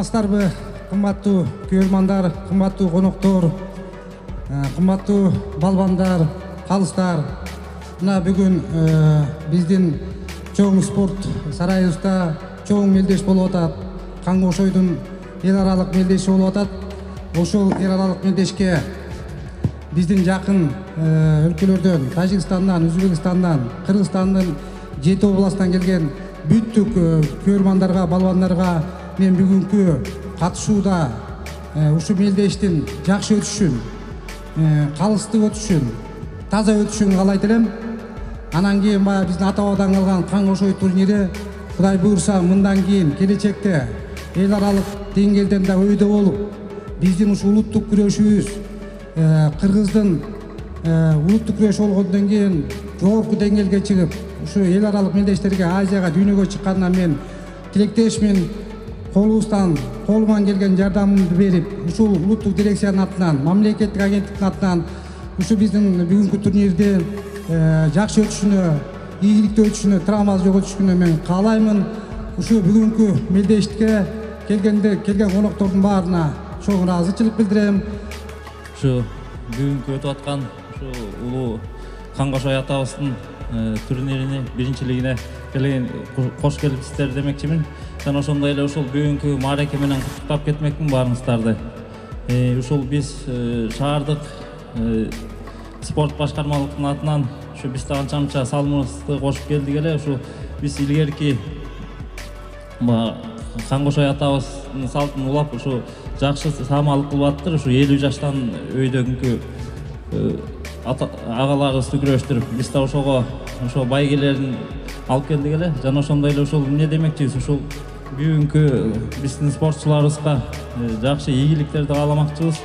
саламатсыздарбы, кымбаттуу көрөрмандар, кымбаттуу коноктор, кымбаттуу балбандар, калыстар. Мына бүгүн биздин чоң спорт сарайыбызда чоң мелдеш болуп атат. Каңгошойдун эл аралык мелдеши болуп атат. Ошол эл аралык мелдешке биздин жакын өлкөлөрдөн, Тажикстандан, Өзбекстандан, Кыргызстандын 7 областан келген бүттүк көрөрмандарга, балбандарга мен бүгүнкү катышууда ушу мелдештин жакшы өтүшүн, калыстык өтүшүн, таза өтүшүн каалайт элем. Анан кийин баягы биздин ата бабадан калган Каңгошой турнири Кудай буйрса мындан кийин келечекте эл аралык деңгээлден да өйдө болуп, биздин ушу улуттук күрөшүбүз Кыргыздын улуттук күрөш болгондон кийин жогорку деңгээлге чыгып, ушу эл аралык мелдештерге Азияга, дүйнөгө чыкканына мен тилектешмин. Колуман келген жардамымды берип, ушул улуттук дирекциянын атынан, мамлекеттик агенттиктин атынан ушу биздин бүгүнкү турнирди жакшы өтүшүнө, ийгиликтүү өтүшүнө, травма жок өтүшүнө мен каалаймын. Ушу бүгүнкү мелдештикке келген коноктордун баарына чоң ыраазычылык билдирем. Ушу бүгүнкү өтүп аткан ушу улуу Каңгошой атабыздын турнирине, биринчилигине келген кош келипсиздер демекчимин. Жана ошондой эле ушул бүгүнкү маареке менен куттуктап кетмекмин баарыңыздарды. Ушул биз шаардык спорт башкармалыктын атынан ушу биз канча салымыбызды кошуп келдик эле. Ушу биз илгерки Каңгошой атабыздын салтын улап ушу жакшы самалык кылып аттыр. Ушу 50 жаштан өйдөгүнкү агаларыбызды күрөштүрүп, биз да ошого байгелерин алып келдик эле. Жана ошондой эле ушул эмне демекчибиз, ушул бүгүнкү биздин спортчуларыбызга жакшы ийгиликтерди кааламакчыбыз.